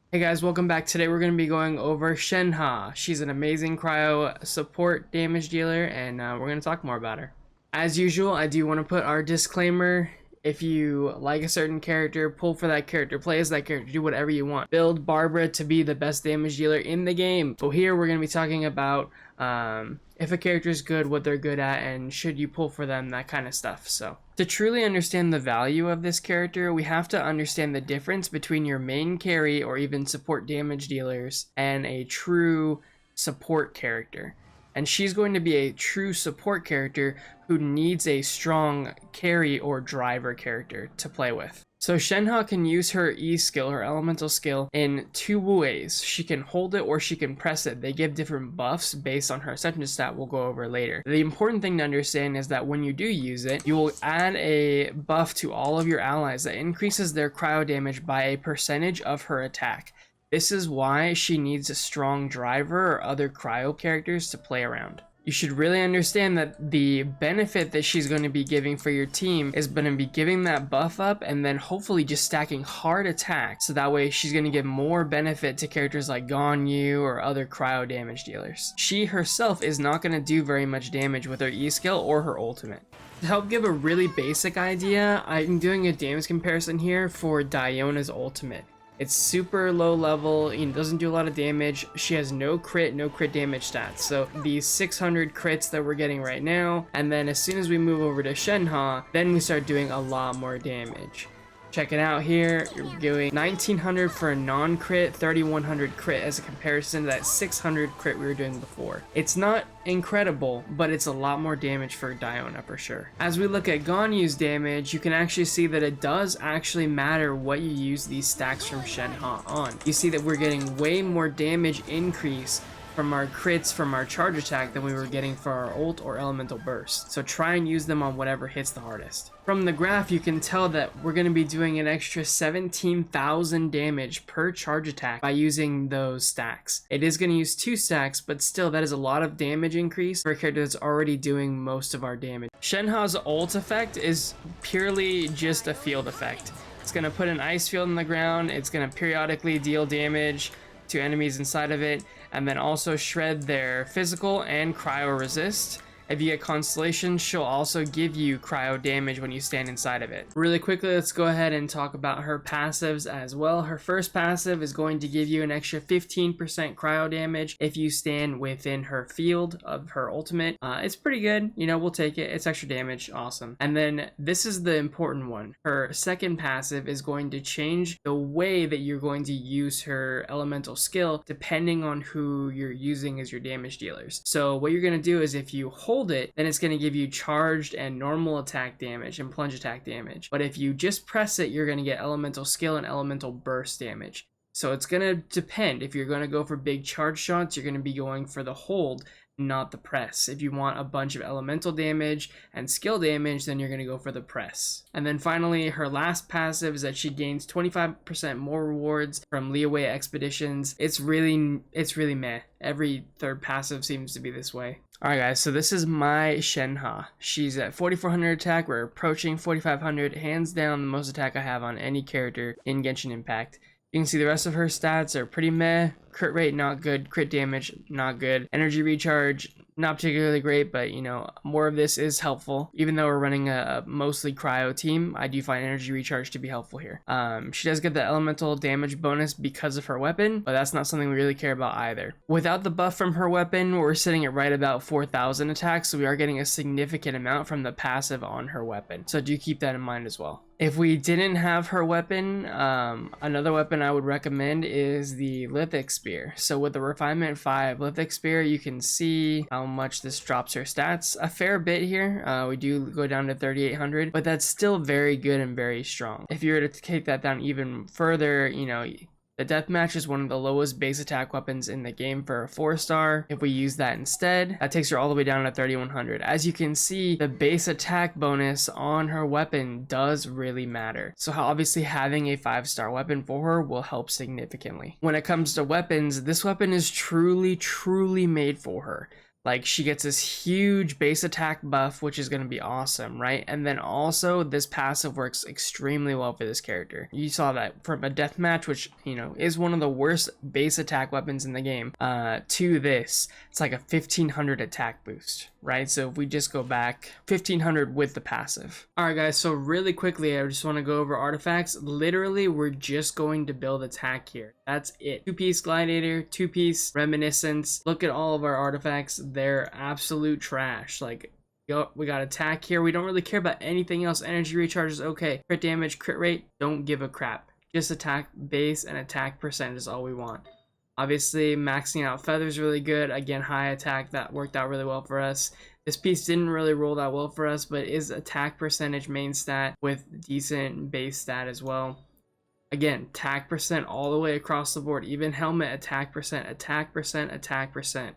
Hey guys, welcome back. Today we're going to be going over Shenhe. She's an amazing cryo support damage dealer, and we're going to talk more about her. As usual, I do want to put our disclaimer. If you like a certain character, pull for that character, play as that character, do whatever you want. Build Barbara to be the best damage dealer in the game. So here we're going to be talking about if a character is good, what they're good at, and should you pull for them, that kind of stuff. So to truly understand the value of this character, we have to understand the difference between your main carry or even support damage dealers and a true support character. And she's going to be a true support character who needs a strong carry or driver character to play with. So Shenhe can use her E skill, her elemental skill, in two ways. She can hold it or she can press it. They give different buffs based on her ascension stat we'll go over later. The important thing to understand is that when you do use it, you will add a buff to all of your allies that increases their cryo damage by a percentage of her attack. This is why she needs a strong driver or other cryo characters to play around. You should really understand that the benefit that she's going to be giving for your team is going to be giving that buff up and then hopefully just stacking hard attacks, so that way she's going to give more benefit to characters like Ganyu or other cryo damage dealers. She herself is not going to do very much damage with her E skill or her ultimate. To help give a really basic idea, I'm doing a damage comparison here for Diona's ultimate. It's super low level, doesn't do a lot of damage. She has no crit damage stats. So these 600 crits that we're getting right now, and then as soon as we move over to Shenhe, then we start doing a lot more damage. Check it out here, you're doing 1900 for a non-crit, 3100 crit as a comparison to that 600 crit we were doing before. It's not incredible, but it's a lot more damage for Diona for sure. As we look at Ganyu's damage, you can actually see that it does actually matter what you use these stacks from Shenhe on. You see that we're getting way more damage increase from our crits from our charge attack than we were getting for our ult or elemental burst. So try and use them on whatever hits the hardest. From the graph, you can tell that we're going to be doing an extra 17,000 damage per charge attack by using those stacks. It is going to use 2 stacks, but still that is a lot of damage increase for a character that's already doing most of our damage. Shenhe's ult effect is purely just a field effect. It's going to put an ice field in the ground, it's going to periodically deal damage to enemies inside of it, and then also shred their physical and cryo resist. If you get Constellations, she'll also give you cryo damage when you stand inside of it. Really quickly, let's go ahead and talk about her passives as well. Her first passive is going to give you an extra 15% cryo damage if you stand within her field of her ultimate. It's pretty good, we'll take it. It's extra damage, awesome. And then this is the important one. Her second passive is going to change the way that you're going to use her elemental skill depending on who you're using as your damage dealers. So what you're going to do is if you hold it, then it's going to give you charged and normal attack damage and plunge attack damage. But if you just press it, you're going to get elemental skill and elemental burst damage. So it's going to depend. If you're going to go for big charge shots, you're going to be going for the hold, not the press. If you want a bunch of elemental damage and skill damage, then you're going to go for the press. And then finally, her last passive is that she gains 25% more rewards from Leeway expeditions. It's really meh. Every third passive seems to be this way. Alright guys, so this is my Shenhe. She's at 4400 attack, we're approaching 4500, hands down the most attack I have on any character in Genshin Impact. You can see the rest of her stats are pretty meh. Crit rate, not good. Crit damage, not good. Energy recharge, not particularly great, but more of this is helpful. Even though we're running a mostly cryo team, I do find energy recharge to be helpful here. She does get the elemental damage bonus because of her weapon, but that's not something we really care about either. Without the buff from her weapon, we're sitting at right about 4,000 attacks, so we are getting a significant amount from the passive on her weapon. So do keep that in mind as well. If we didn't have her weapon, another weapon I would recommend is the Lithic Spear. So with the Refinement 5 Lithic Spear, you can see how much this drops her stats a fair bit here. We do go down to 3,800, but that's still very good and very strong. If you were to take that down even further, the Deathmatch is one of the lowest base attack weapons in the game for a 4-star. If we use that instead, that takes her all the way down to 3,100. As you can see, the base attack bonus on her weapon does really matter. So obviously having a 5-star weapon for her will help significantly. When it comes to weapons, this weapon is truly made for her. Like, she gets this huge base attack buff, which is going to be awesome, right? And then also this passive works extremely well for this character. You saw that from a deathmatch, which, you know, is one of the worst base attack weapons in the game, to this. It's like a 1500 attack boost, right? So if we just go back, 1500 with the passive. All right, guys, so really quickly, I just want to go over artifacts. Literally, we're just going to build attack here. That's it. 2-piece gladiator, 2-piece reminiscence. Look at all of our artifacts. They're absolute trash. Like, we got attack here. We don't really care about anything else. Energy recharge is okay. Crit damage, crit rate, don't give a crap. Just attack base and attack percent is all we want. Obviously, maxing out feathers really good. Again, high attack, that worked out really well for us. This piece didn't really roll that well for us, but is attack percentage main stat with decent base stat as well. Again, attack percent all the way across the board. Even helmet, attack percent, attack percent, attack percent.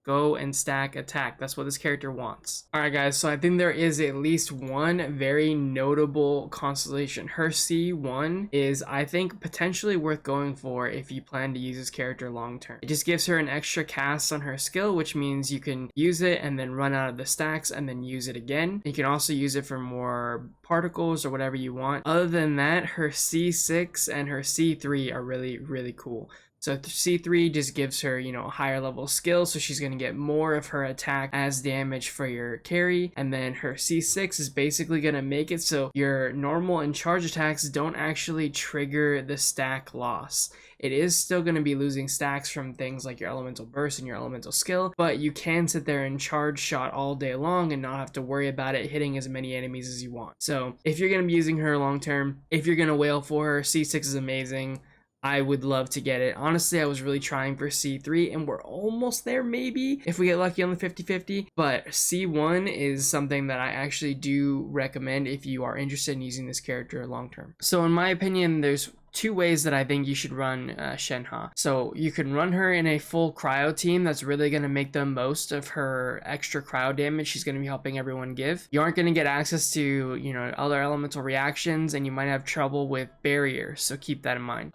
Go and stack attack. That's what this character wants. Alright guys, so I think there is at least one very notable constellation. Her C1 is, I think, potentially worth going for if you plan to use this character long term. It just gives her an extra cast on her skill, which means you can use it and then run out of the stacks and then use it again. You can also use it for more particles or whatever you want. Other than that, her C6 and her C3 are really, really cool. So C3 just gives her, you know, a higher level skill, so she's going to get more of her attack as damage for your carry. And then her C6 is basically going to make it so your normal and charge attacks don't actually trigger the stack loss. It is still going to be losing stacks from things like your elemental burst and your elemental skill, but you can sit there and charge shot all day long and not have to worry about it hitting as many enemies as you want. So if you're going to be using her long term, if you're going to wail for her, C6 is amazing. I would love to get it. Honestly, I was really trying for C3 and we're almost there maybe if we get lucky on the 50-50, but C1 is something that I actually do recommend if you are interested in using this character long term. So in my opinion, there's two ways that I think you should run Shenhe. So you can run her in a full cryo team that's really going to make the most of her extra cryo damage she's going to be helping everyone give. You aren't going to get access to, you know, other elemental reactions, and you might have trouble with barriers, so keep that in mind.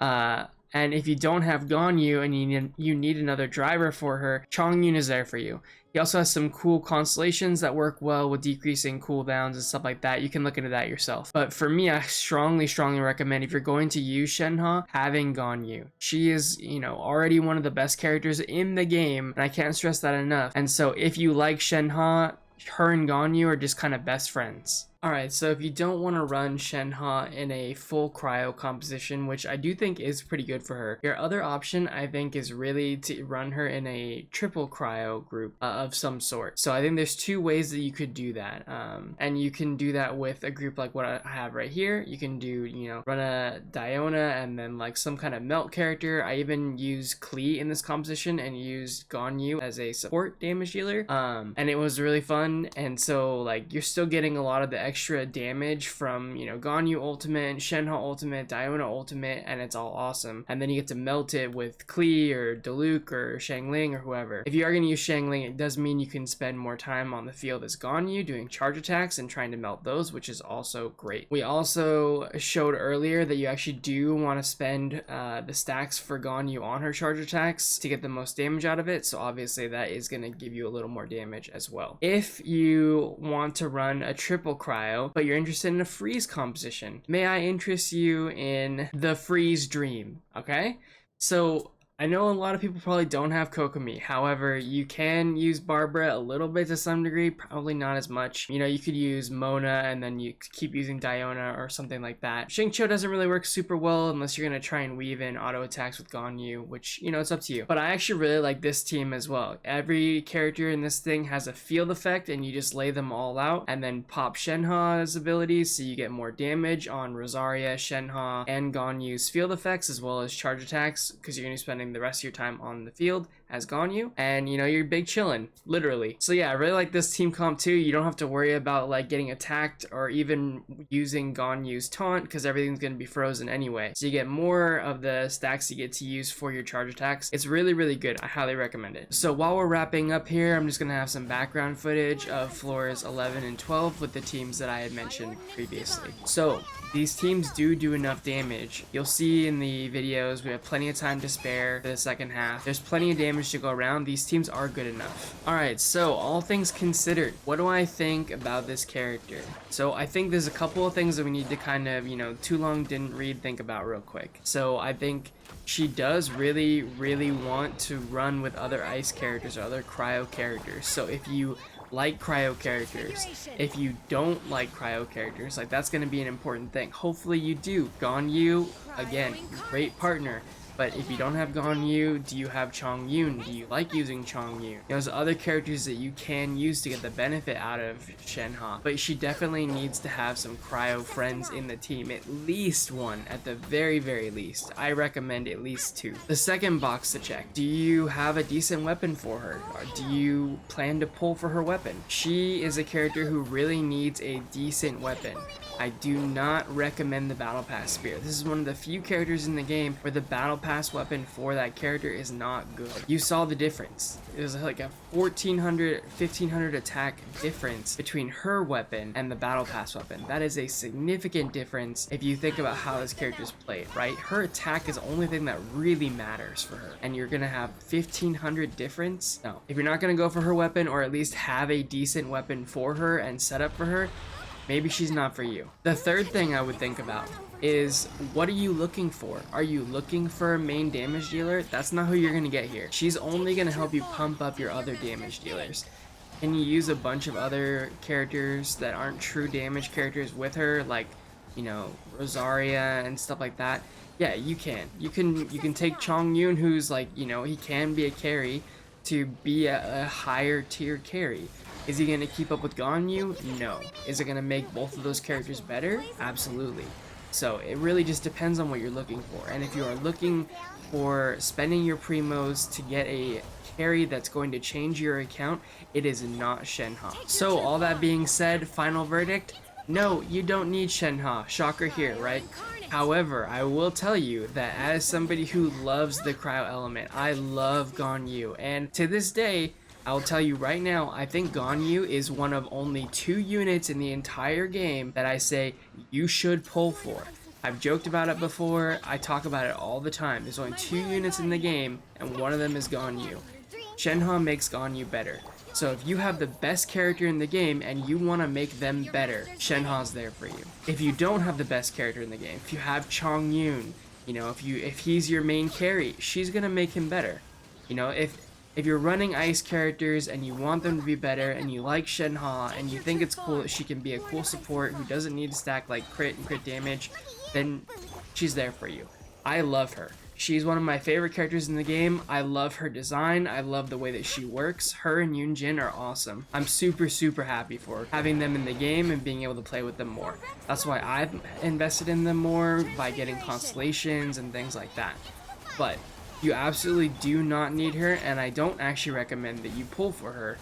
And if you don't have Ganyu and you need another driver for her, Chongyun is there for you. He also has some cool constellations that work well with decreasing cooldowns and stuff like that. You can look into that yourself. But for me, I strongly recommend if you're going to use Shenhe, having Ganyu. She is, you know, already one of the best characters in the game, and I can't stress that enough. And so if you like Shenhe, her and Ganyu are just kind of best friends. Alright, so if you don't want to run Shenhe in a full cryo composition, which I do think is pretty good for her, your other option I think is really to run her in a triple cryo group of some sort. So I think there's two ways that you could do that, and you can do that with a group like what I have right here. You can do, you know, run a Diona and then like some kind of melt character. I even use Klee in this composition and used Ganyu as a support damage dealer, and it was really fun. And so like you're still getting a lot of the extra damage from, you know, Ganyu ultimate, Shenhe ultimate, Diona ultimate, and it's all awesome. And then you get to melt it with Klee or Diluc or Xiangling or whoever. If you are going to use Xiangling, it does mean you can spend more time on the field as Ganyu doing charge attacks and trying to melt those, which is also great. We also showed earlier that you actually do want to spend the stacks for Ganyu on her charge attacks to get the most damage out of it, so obviously that is going to give you a little more damage as well. If you want to run a triple cryo, but you're interested in a freeze composition, may I interest you in the freeze dream? Okay, so I know a lot of people probably don't have Kokomi. However, you can use Barbara a little bit to some degree, probably not as much. You know, you could use Mona and then you keep using Diona or something like that. Xingqiu doesn't really work super well unless you're going to try and weave in auto attacks with Ganyu, which, you know, it's up to you. But I actually really like this team as well. Every character in this thing has a field effect and you just lay them all out and then pop Shenhe's abilities so you get more damage on Rosaria, Shenhe, and Ganyu's field effects as well as charge attacks, because you're going to be spending the rest of your time on the field as Ganyu, and you know, you're big chillin', literally. So yeah, I really like this team comp too. You don't have to worry about like getting attacked or even using Ganyu's taunt because everything's going to be frozen anyway. So you get more of the stacks you get to use for your charge attacks. It's really, really good. I highly recommend it. So while we're wrapping up here, I'm just going to have some background footage of floors 11 and 12 with the teams that I had mentioned previously. So these teams do enough damage. You'll see in the videos we have plenty of time to spare for the second half. There's plenty of damage damage to go around, these teams are good enough. Alright, so all things considered, what do I think about this character? So I think there's a couple of things that we need to kind of, too long didn't read, think about real quick. So I think she does really want to run with other ice characters or other cryo characters. So if you like cryo characters, if you don't like cryo characters, like that's going to be an important thing. Hopefully you do. Ganyu, again, great partner. But if you don't have Ganyu, do you have Chongyun? Do you like using Chongyun? There's other characters that you can use to get the benefit out of Shenhe, but she definitely needs to have some cryo friends in the team, at least one, at the very least. I recommend at least 2. The second box to check, do you have a decent weapon for her? Or do you plan to pull for her weapon? She is a character who really needs a decent weapon. I do not recommend the Battle Pass Spear. This is one of the few characters in the game where the Battle Pass weapon for that character is not good. You saw the difference. There's like a 1500 attack difference between her weapon and the Battle Pass weapon. That is a significant difference if you think about how this character is played, right? Her attack is the only thing that really matters for her, and you're gonna have 1500 difference? No. If you're not gonna go for her weapon, or at least have a decent weapon for her and set up for her, maybe she's not for you. The third thing I would think about is, what are you looking for? Are you looking for a main damage dealer? That's not who you're gonna get here. She's only gonna help you pump up your other damage dealers. Can you use a bunch of other characters that aren't true damage characters with her, like, Rosaria and stuff like that? Yeah, you can. You can take Chongyun, who's like, he can be a carry, to be a higher tier carry. Is he going to keep up with Ganyu? No. Is it going to make both of those characters better? Absolutely. So it really just depends on what you're looking for. And if you are looking for spending your primos to get a carry that's going to change your account, it is not Shenhe. So all that being said, final verdict, no, you don't need Shenhe. Shocker here, right? However, I will tell you that as somebody who loves the cryo element, I love Ganyu. And to this day, I'll tell you right now, I think Ganyu is one of only 2 units in the entire game that I say you should pull for. I've joked about it before, I talk about it all the time. There's only 2 units in the game, and one of them is Ganyu. Shenhe makes Ganyu better. So if you have the best character in the game and you want to make them better, Shenhe's there for you. If you don't have the best character in the game, if you have Chongyun, if he's your main carry, she's gonna make him better. If you're running ice characters and you want them to be better and you like Shenhe and you think it's cool that she can be a cool support who doesn't need to stack like crit and crit damage, then she's there for you. I love her. She's one of my favorite characters in the game. I love her design. I love the way that she works. Her and Yunjin are awesome. I'm super happy for having them in the game and being able to play with them more. That's why I've invested in them more by getting Constellations and things like that. But you absolutely do not need her, and I don't actually recommend that you pull for her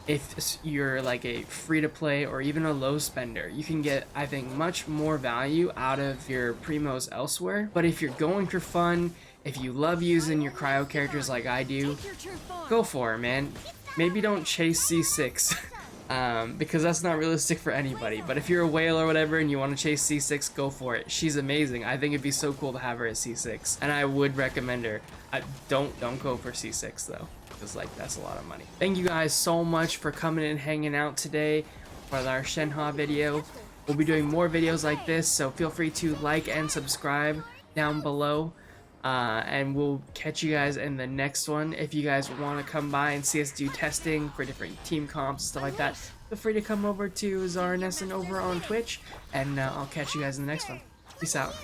if you're like a free-to-play or even a low spender. You can get, I think, much more value out of your primos elsewhere. But if you're going for fun, if you love using your cryo characters like I do, go for it, man. Maybe don't chase C6. Because that's not realistic for anybody. But if you're a whale or whatever and you want to chase C6, go for it. She's amazing. I think it'd be so cool to have her at C6, and I would recommend her. Don't go for C6 though, because like that's a lot of money. Thank you guys so much for coming and hanging out today for our Shenhe video. We'll be doing more videos like this, so feel free to like and subscribe down below. And we'll catch you guys in the next one. If you guys want to come by and see us do testing for different team comps and stuff like that, feel free to come over to Zaranesson over on Twitch, and I'll catch you guys in the next one. Peace out.